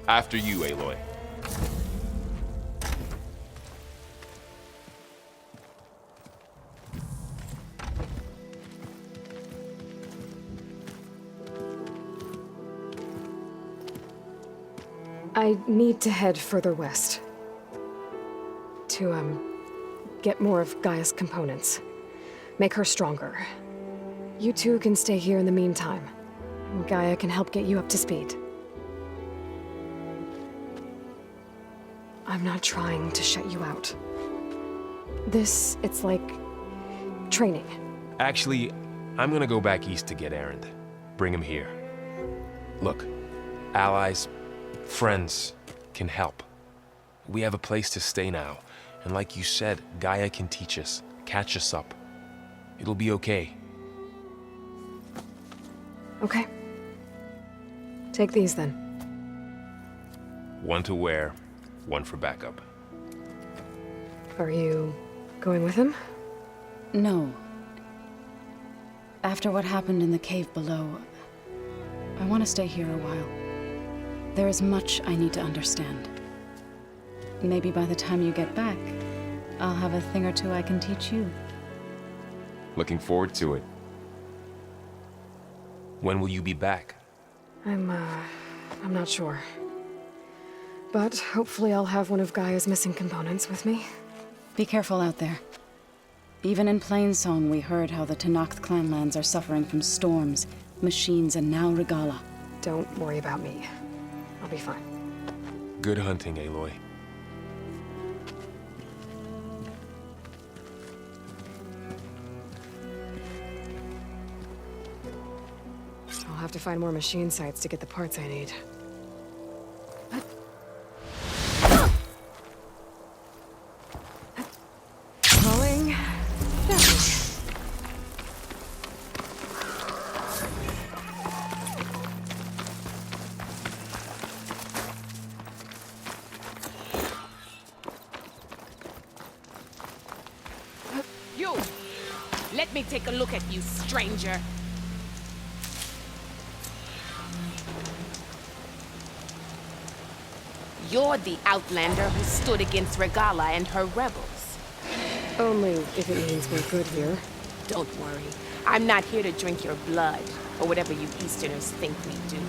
After you, Aloy. I need to head further west. To, get more of Gaia's components. Make her stronger. You two can stay here in the meantime. Gaia can help get you up to speed. I'm not trying to shut you out. It's like... training. Actually, I'm gonna go back east to get Erend. Bring him here. Look, allies, friends can help. We have a place to stay now, and like you said, Gaia can teach us, catch us up. It'll be okay. Okay. Take these then. One to wear, one for backup. Are you going with him? No. After what happened in the cave below, I want to stay here a while. There is much I need to understand. Maybe by the time you get back, I'll have a thing or two I can teach you. Looking forward to it. When will you be back? I'm not sure. But hopefully I'll have one of Gaia's missing components with me. Be careful out there. Even in Plainsong, we heard how the Tenakth clanlands are suffering from storms, machines, and now Regalla. Don't worry about me. I'll be fine. Good hunting, Aloy. I'll have to find more machine sites to get the parts I need. Calling down. You! Let me take a look at you, stranger. You're the Outlander who stood against Regalla and her rebels. Only if it means we're good here. Don't worry. I'm not here to drink your blood, or whatever you Easterners think we do.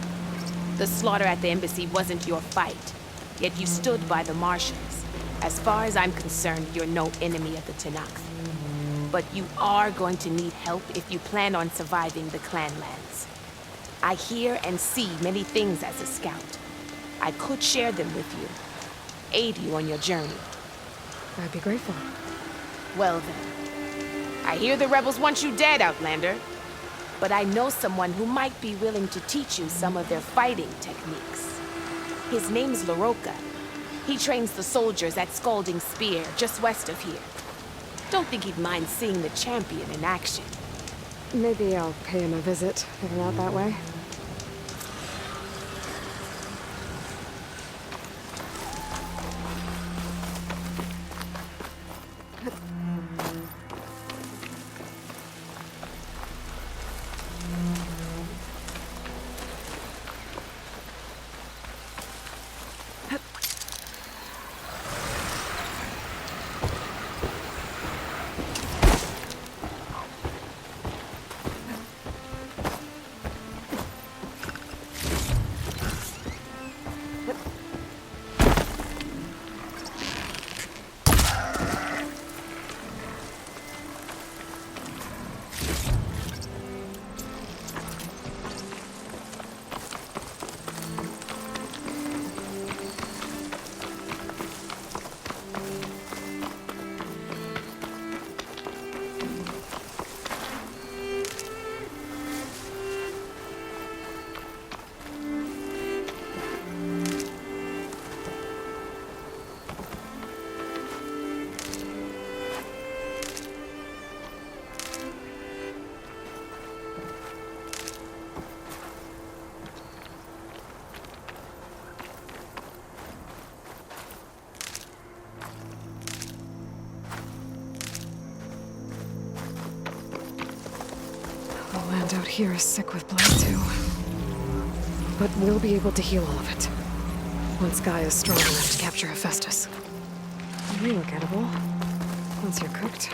The slaughter at the embassy wasn't your fight, yet you stood by the Martians. As far as I'm concerned, you're no enemy of the Tenakth. But you are going to need help if you plan on surviving the clanlands. I hear and see many things as a scout. I could share them with you, aid you on your journey. I'd be grateful. Well then, I hear the rebels want you dead, Outlander. But I know someone who might be willing to teach you some of their fighting techniques. His name's Laroka. He trains the soldiers at Scalding Spear, just west of here. Don't think he'd mind seeing the champion in action. Maybe I'll pay him a visit, heading out that way. The land out here is sick with blood, too. But we'll be able to heal all of it. Once Gaia's strong enough to capture Hephaestus. You look edible. Once you're cooked.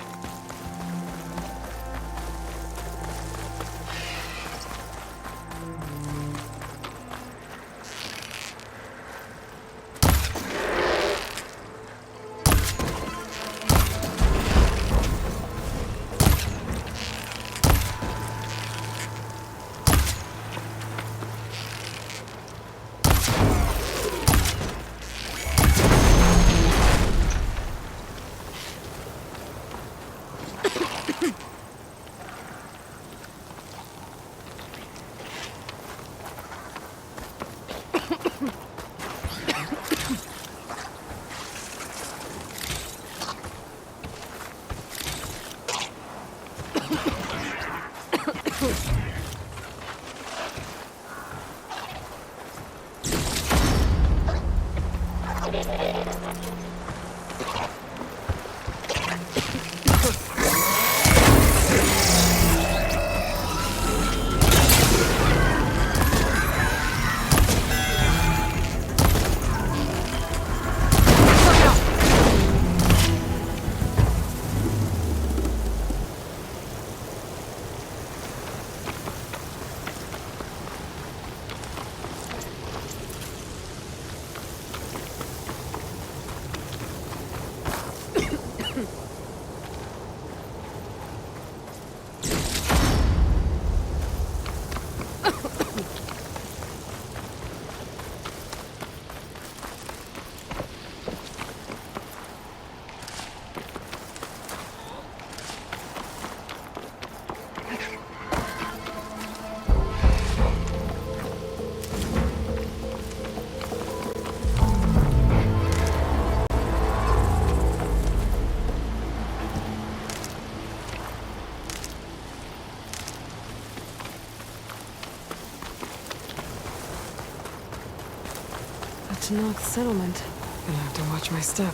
To knock settlement. Gonna have to watch my step.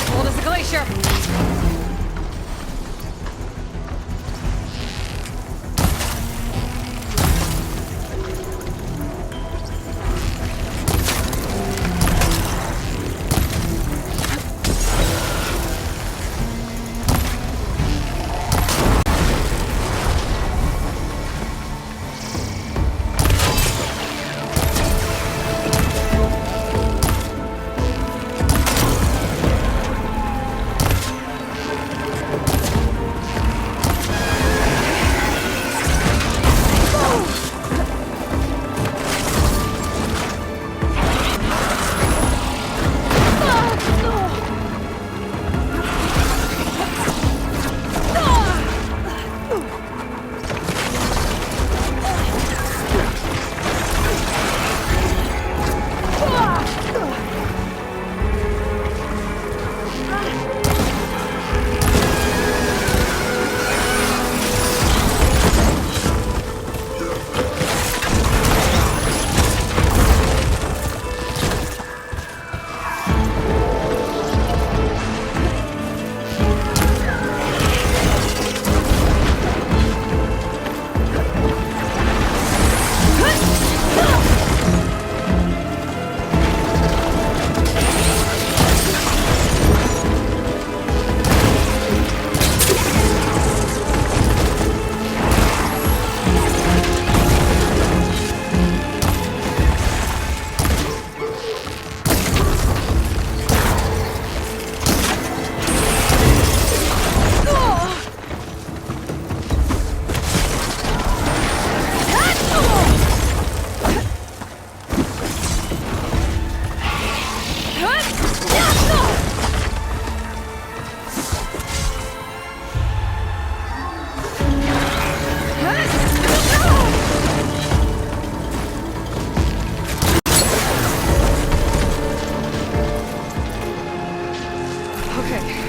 Cold as a glacier.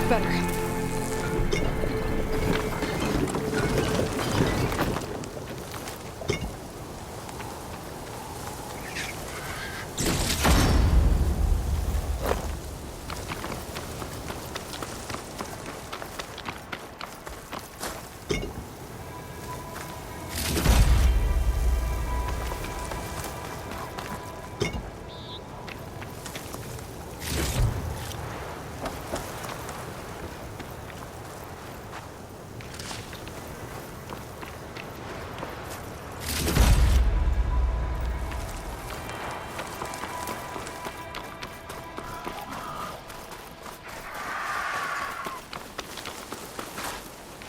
Better.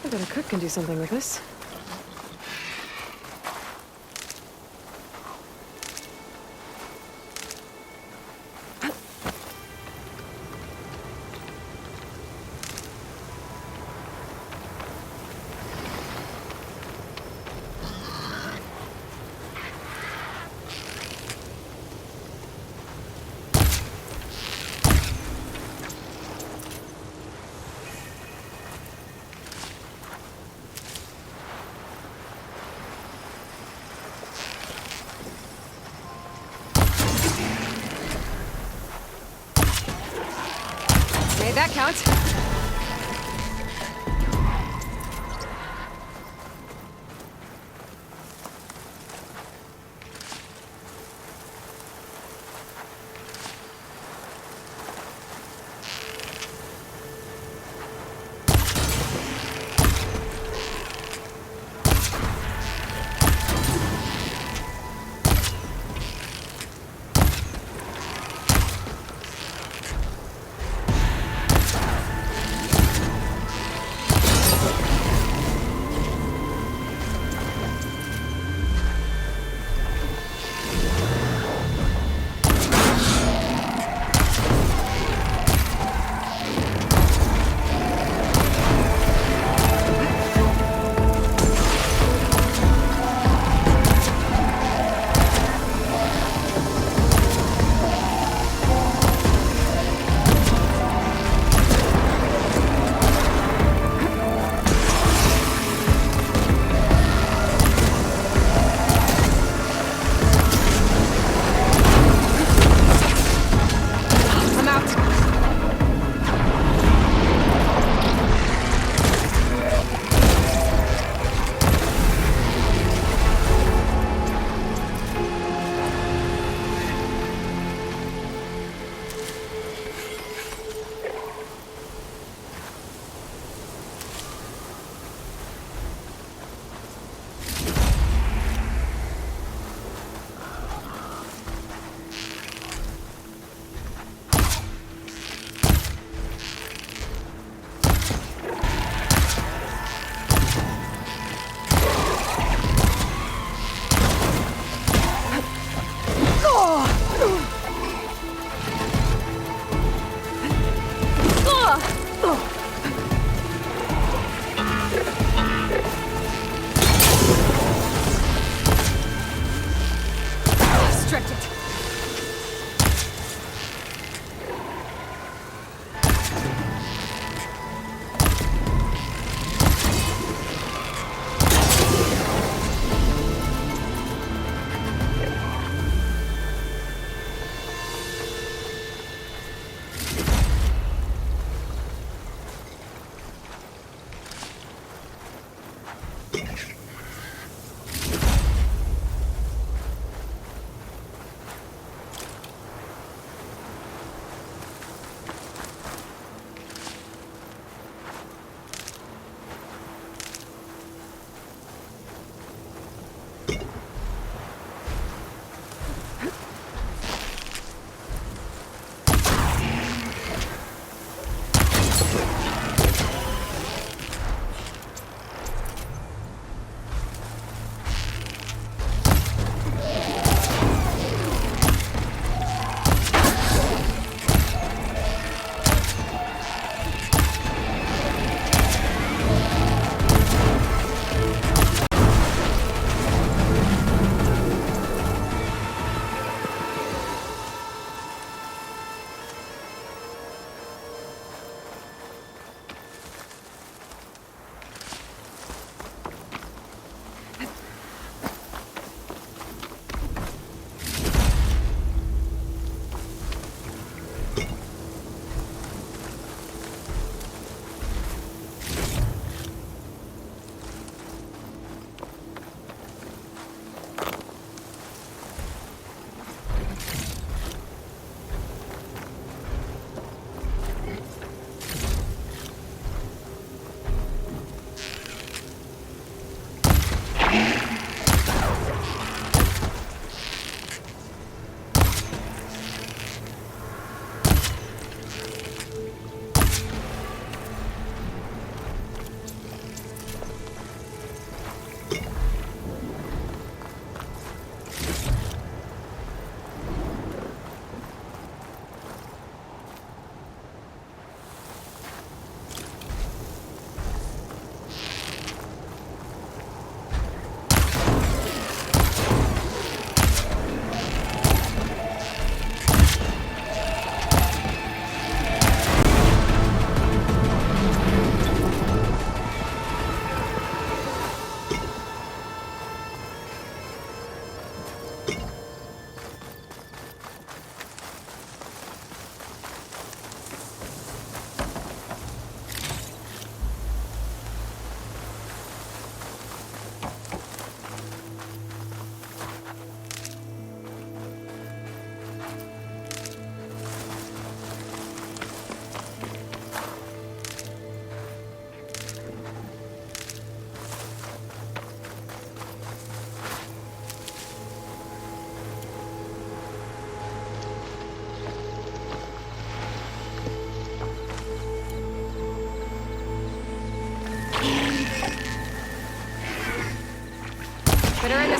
I bet a cook can do something with this. Made that count.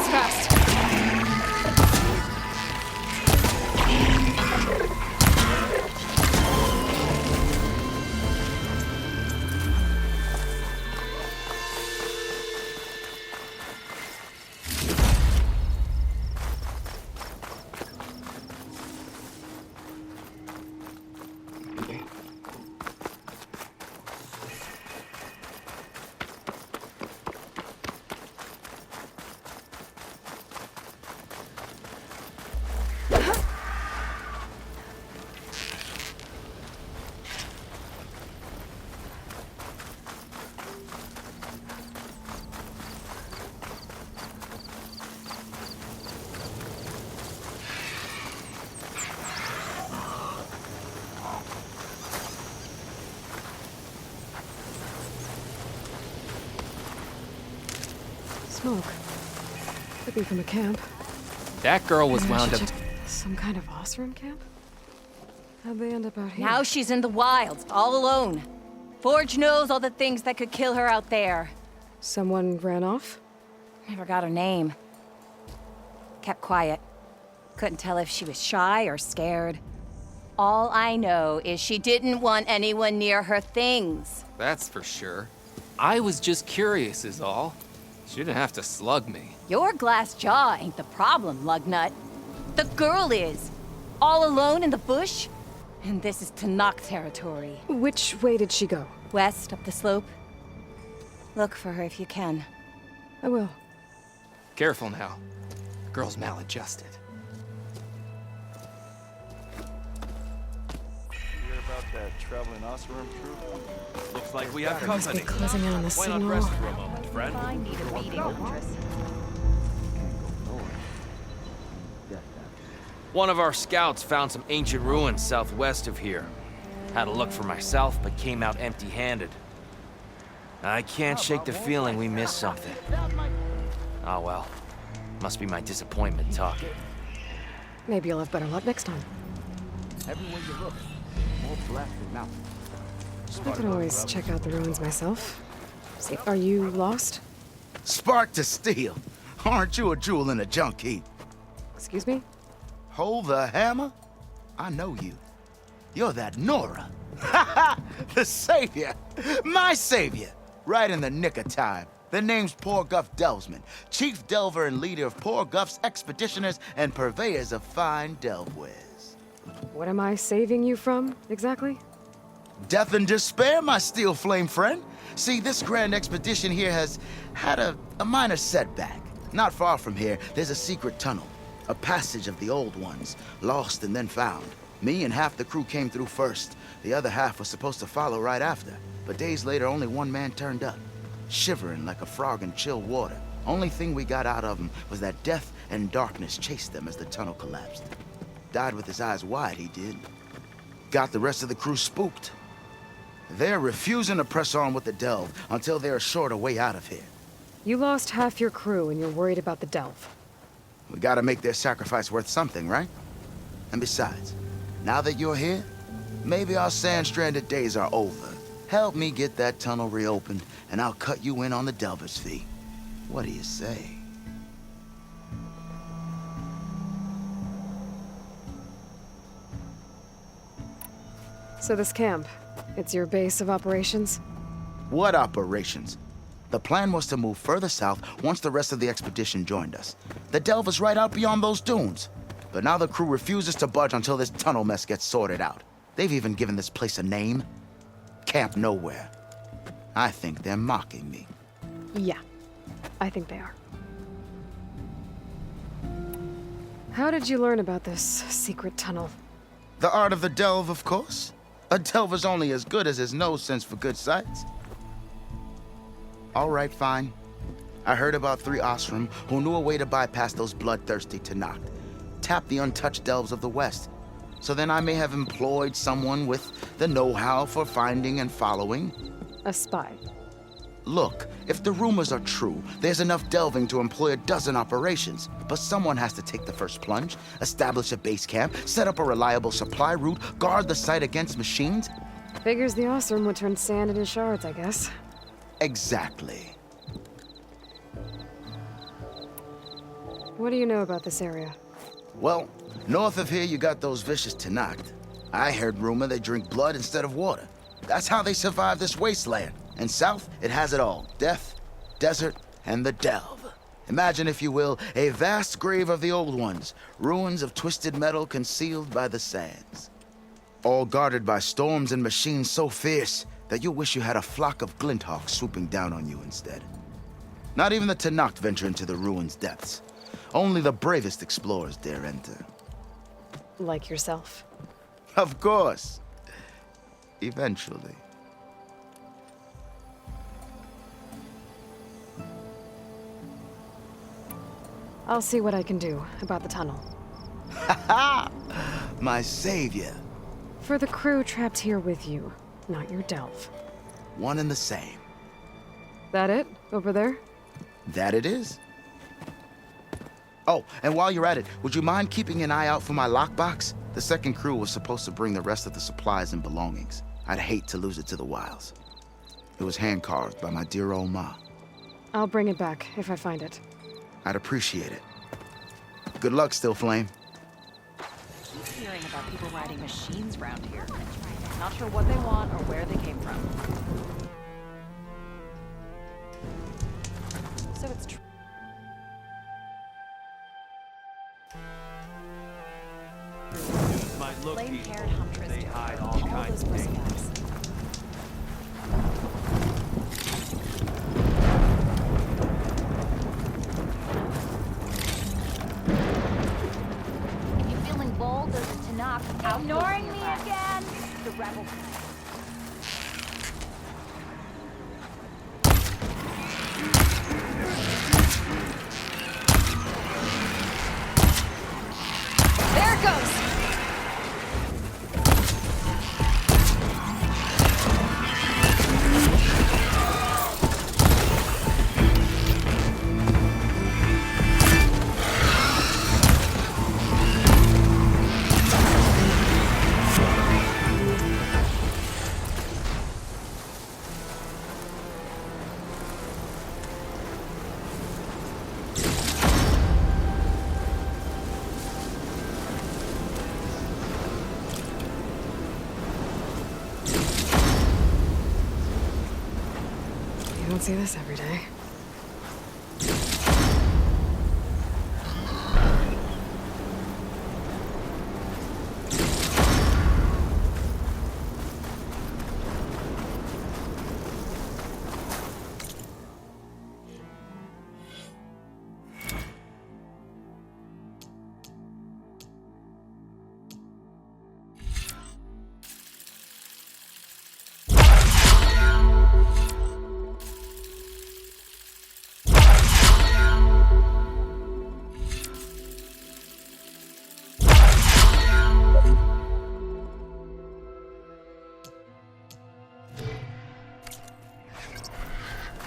Rings fast. Smoke. Could be from a camp. That girl was Maybe I wound should up. check- Some kind of Osram camp? How'd they end up out here? Now she's in the wilds, all alone. Forge knows all the things that could kill her out there. Someone ran off? Never got her name. Kept quiet. Couldn't tell if she was shy or scared. All I know is she didn't want anyone near her things. That's for sure. I was just curious, is all. She didn't have to slug me. Your glass jaw ain't the problem, Lugnut. The girl is. All alone in the bush. And this is Tanakh territory. Which way did she go? West, up the slope. Look for her if you can. I will. Careful now. The girl's maladjusted. Hear about that traveling Osram troop? Looks like we have They must be company. closing in on the Why not signal. rest for a moment, friend? I need a meeting. One of our scouts found some ancient ruins southwest of here. Had a look for myself, but came out empty-handed. I can't shake the feeling we missed something. Oh well. Must be my disappointment talking. Maybe you'll have better luck next time. Everywhere you look, more blasted mountains. I can always check out the ruins myself. See, are you lost? Spark to steel. Aren't you a jewel in a junk heap? Excuse me? Hold the hammer? I know you. You're that Nora. Ha ha! The savior! My savior! Right in the nick of time. The name's Poor Guff Delvesman, chief delver and leader of Poor Guff's expeditioners and purveyors of fine delvewares. What am I saving you from, exactly? Death and despair, my steel flame friend. See, this grand expedition here has had a minor setback. Not far from here, there's a secret tunnel. A passage of the old ones, lost and then found. Me and half the crew came through first. The other half was supposed to follow right after. But days later, only one man turned up, shivering like a frog in chilled water. Only thing we got out of him was that death and darkness chased them as the tunnel collapsed. Died with his eyes wide, he did. Got the rest of the crew spooked. They're refusing to press on with the delve until they're assured a way out of here. You lost half your crew and you're worried about the delve. We gotta make their sacrifice worth something, right? And besides, now that you're here, maybe our sand-stranded days are over. Help me get that tunnel reopened, and I'll cut you in on the delver's fee. What do you say? So this camp, it's your base of operations? What operations? The plan was to move further south once the rest of the expedition joined us. The delver's right out beyond those dunes. But now the crew refuses to budge until this tunnel mess gets sorted out. They've even given this place a name. Camp Nowhere. I think they're mocking me. Yeah, I think they are. How did you learn about this secret tunnel? The art of the delve, of course. A delver's only as good as his nose sense for good sights. All right, fine. I heard about 3 Osram who knew a way to bypass those bloodthirsty Tanakh. Tap the untouched delves of the West. So then I may have employed someone with the know-how for finding and following. A spy. Look, if the rumors are true, there's enough delving to employ a dozen operations. But someone has to take the first plunge, establish a base camp, set up a reliable supply route, guard the site against machines. Figures the Osram would turn sand into shards, I guess. Exactly. What do you know about this area? Well, north of here you got those vicious Tenakth. I heard rumor they drink blood instead of water. That's how they survive this wasteland. And south, it has it all. Death, desert, and the delve. Imagine, if you will, a vast grave of the old ones. Ruins of twisted metal concealed by the sands. All guarded by storms and machines so fierce that you wish you had a flock of glinthawks swooping down on you instead. Not even the Tenakth venture into the ruins' depths. Only the bravest explorers dare enter. Like yourself. Of course. Eventually. I'll see what I can do about the tunnel. Ha! My savior. For the crew trapped here with you, not your delve. One and the same. That it? Over there? That it is. Oh, and while you're at it, would you mind keeping an eye out for my lockbox? The second crew was supposed to bring the rest of the supplies and belongings. I'd hate to lose it to the wilds. It was hand-carved by my dear old ma. I'll bring it back if I find it. I'd appreciate it. Good luck, Still Flame. Keep hearing about people riding machines around here. Not sure what they want or where they came from. So it's true. Flame-haired huntress. They hide all kinds of things. You feeling bold? There's a Tenakth ignoring me again? The rebel. There it goes! You don't see this every day.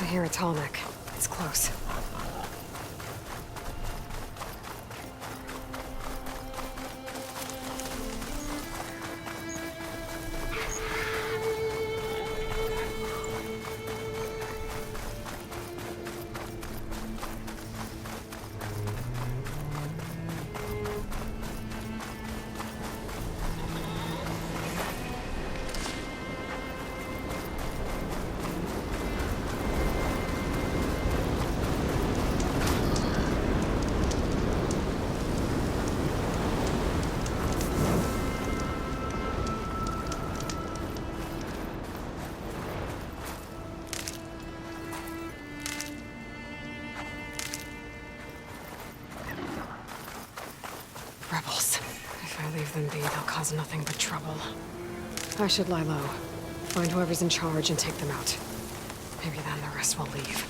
I hear a Tallneck. It's close. Rebels. If I leave them be, they'll cause nothing but trouble. I should lie low. Find whoever's in charge and take them out. Maybe then the rest will leave.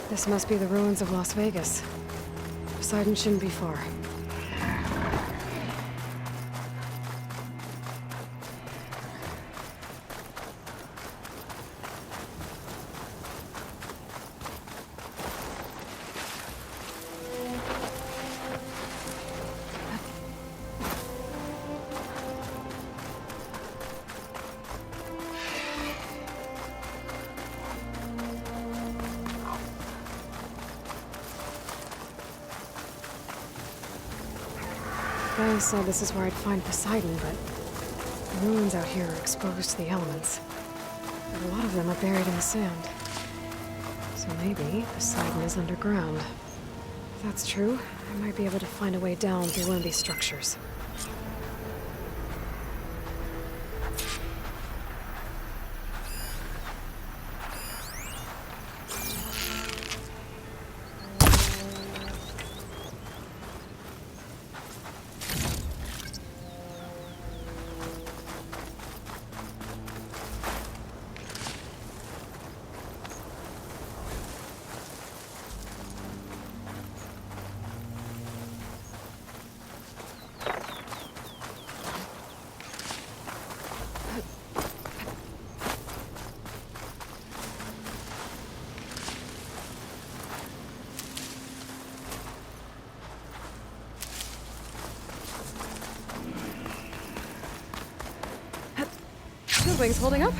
This must be the ruins of Las Vegas. Poseidon shouldn't be far. guy said this is where I'd find Poseidon, but the ruins out here are exposed to the elements. And a lot of them are buried in the sand. So maybe Poseidon is underground. If that's true, I might be able to find a way down through one of these structures. Wings holding up?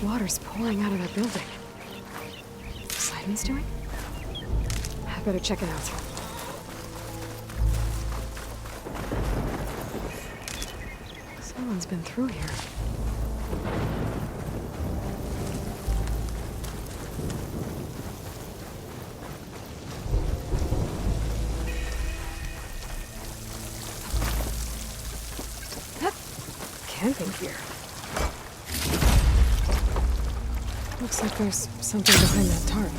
Water's pouring out of that building. Poseidon's doing? I better check it out. Someone's been through here. Camping gear. Looks like there's something behind that tarp.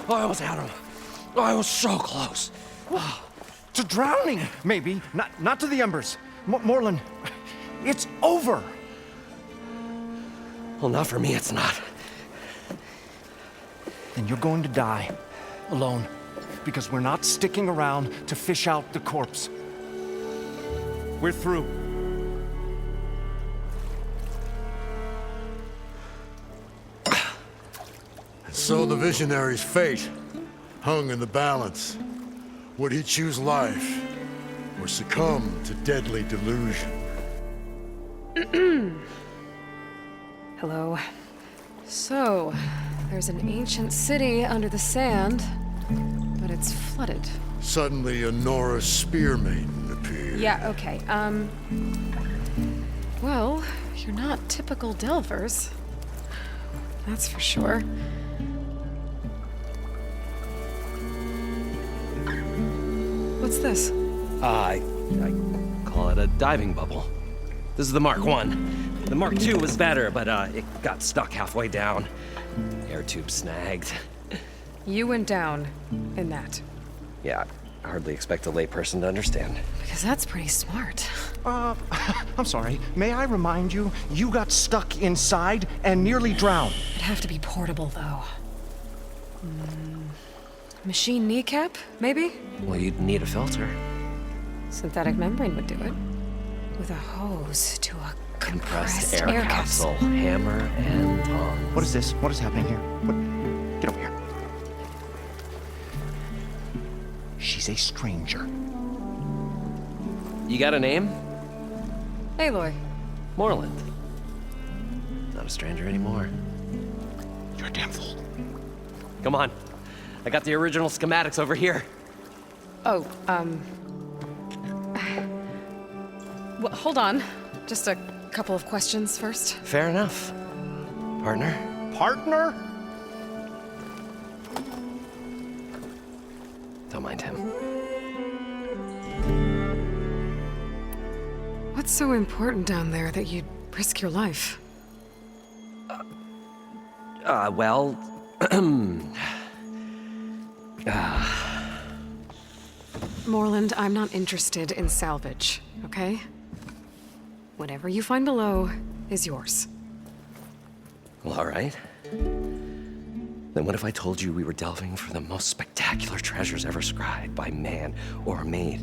I almost had him. I was so close. To drowning, maybe. Not to the embers. Morlund, it's over. Well, not for me, it's not. Then you're going to die. Alone. Because we're not sticking around to fish out the corpse. We're through. So the visionary's fate hung in the balance. Would he choose life or succumb to deadly delusion? Hello. So, there's an ancient city under the sand, but it's flooded. Suddenly, a Nora spear maiden appeared. Yeah, okay. Well, you're not typical Delvers. That's for sure. What's this? I call it a diving bubble. This is the Mark 1. The Mark 2 was better, but it got stuck halfway down. Air tube snagged. You went down in that. Yeah, I hardly expect a layperson to understand. Because that's pretty smart. I'm sorry. May I remind you, you got stuck inside and nearly drowned. It'd have to be portable, though. Machine kneecap, maybe? Well, you'd need a filter. Synthetic membrane would do it. With a hose to a compressed air capsule. Hammer and tongs. What is this? What is happening here? What? Get over here. She's a stranger. You got a name? Aloy. Morlund. Not a stranger anymore. You're a damn fool. Come on. I got the original schematics over here. Oh, well, hold on. Just a couple of questions first. Fair enough. Partner? Partner? Don't mind him. What's so important down there that you'd risk your life? Well... Morlund, I'm not interested in salvage, okay? Whatever you find below is yours. Well, all right. Then what if I told you we were delving for the most spectacular treasures ever scribed by man or maid?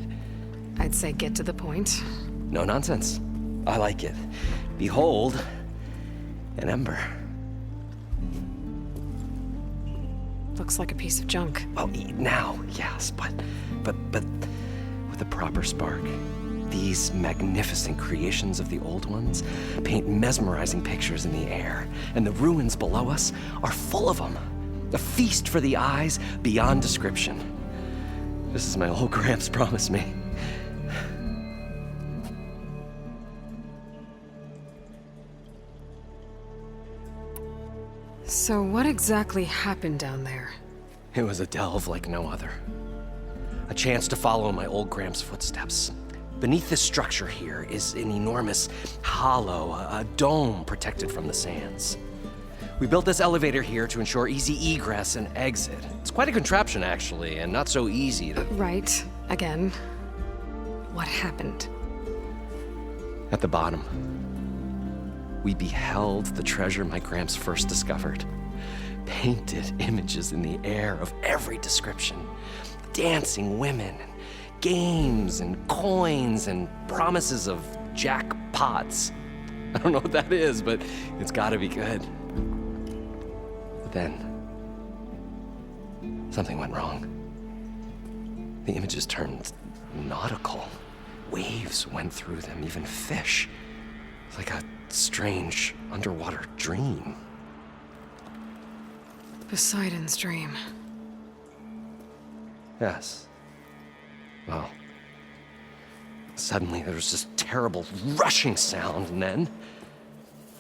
I'd say get to the point. No nonsense. I like it. Behold, an ember. Looks like a piece of junk. Well, now, yes, but with a proper spark. These magnificent creations of the old ones paint mesmerizing pictures in the air, and the ruins below us are full of them. A feast for the eyes beyond description. This is my old Gramps promised me. So what exactly happened down there? It was a delve like no other. A chance to follow in my old Gramps' footsteps. Beneath this structure here is an enormous hollow, a dome protected from the sands. We built this elevator here to ensure easy egress and exit. It's quite a contraption, actually, and not so easy to... Right. Again. What happened? At the bottom, we beheld the treasure my Gramps first discovered. Painted images in the air of every description. Dancing women, games and coins and promises of jackpots. I don't know what that is, but it's gotta be good. But then, something went wrong. The images turned nautical. Waves went through them, even fish. It's like a strange underwater dream. Poseidon's dream. Yes. Well, suddenly there was this terrible rushing sound, and then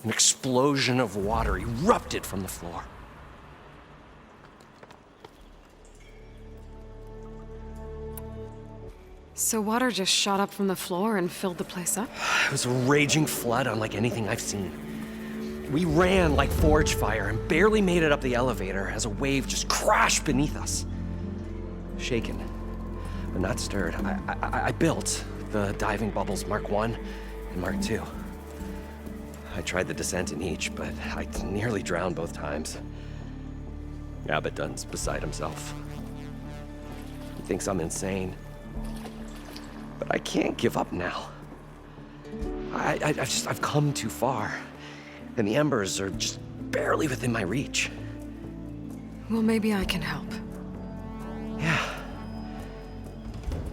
an explosion of water erupted from the floor. So water just shot up from the floor and filled the place up? It was a raging flood unlike anything I've seen. We ran like forge fire and barely made it up the elevator as a wave just crashed beneath us. Shaken, but not stirred, I built the diving bubbles Mark I and Mark II. I tried the descent in each, but I nearly drowned both times. Abaddon's beside himself. He thinks I'm insane. But I can't give up now. I've come too far. And the embers are just barely within my reach. Well, maybe I can help. Yeah.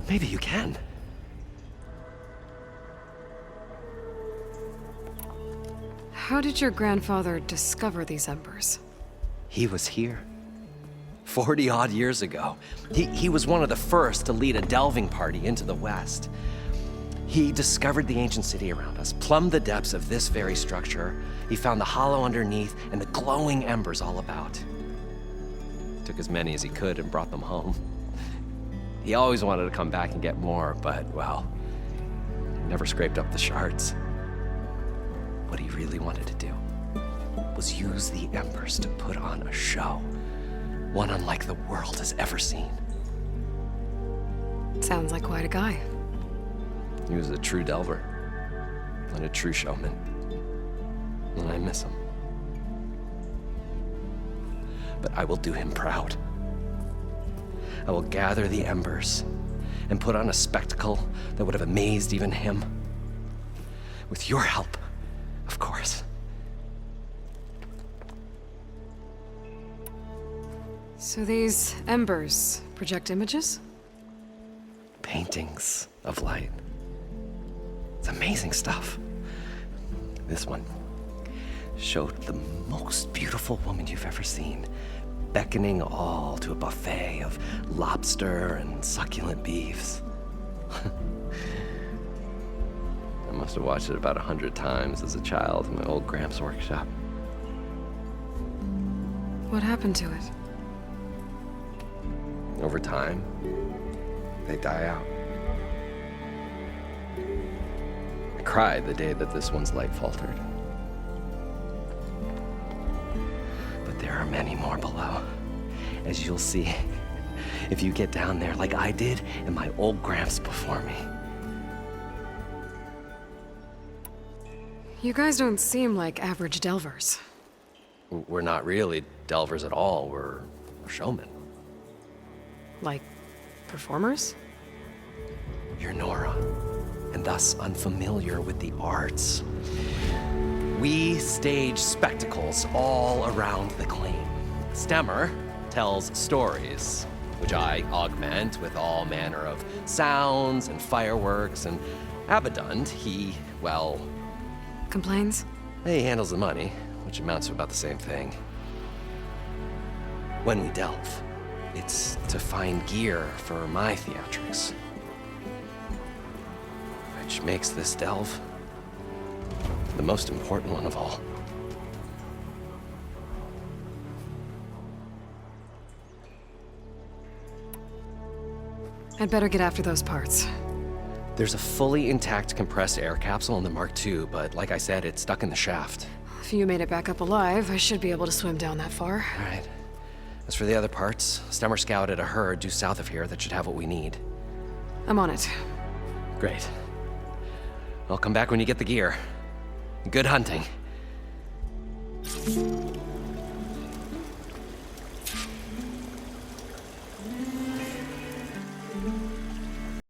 Maybe you can. How did your grandfather discover these embers? He was here. 40-odd years ago. He was one of the first to lead a delving party into the West. He discovered the ancient city around us, plumbed the depths of this very structure. He found the hollow underneath and the glowing embers all about. Took as many as he could and brought them home. He always wanted to come back and get more, but, well, never scraped up the shards. What he really wanted to do was use the embers to put on a show. One unlike the world has ever seen. Sounds like quite a guy. He was a true delver and a true showman. And I miss him. But I will do him proud. I will gather the embers and put on a spectacle that would have amazed even him. With your help, of course. So these embers project images? Paintings of light. It's amazing stuff. This one showed the most beautiful woman you've ever seen, beckoning all to a buffet of lobster and succulent beefs. I must have watched it about 100 times as a child in my old Gramps' workshop. What happened to it? Over time, they die out. I cried the day that this one's light faltered. But there are many more below, as you'll see if you get down there like I did and my old Gramps before me. You guys don't seem like average delvers. We're not really delvers at all, we're showmen. Like, performers? You're Nora, and thus unfamiliar with the arts. We stage spectacles all around the claim. Stemmer tells stories, which I augment with all manner of sounds and fireworks, and Abaddon, he, well... Complains? He handles the money, which amounts to about the same thing. When we delve, it's to find gear for my theatrics. Which makes this delve the most important one of all. I'd better get after those parts. There's a fully intact compressed air capsule in the Mark II, but like I said, it's stuck in the shaft. If you made it back up alive, I should be able to swim down that far. All right. As for the other parts, Stemmer scouted a herd due south of here that should have what we need. I'm on it. Great. I'll come back when you get the gear. Good hunting.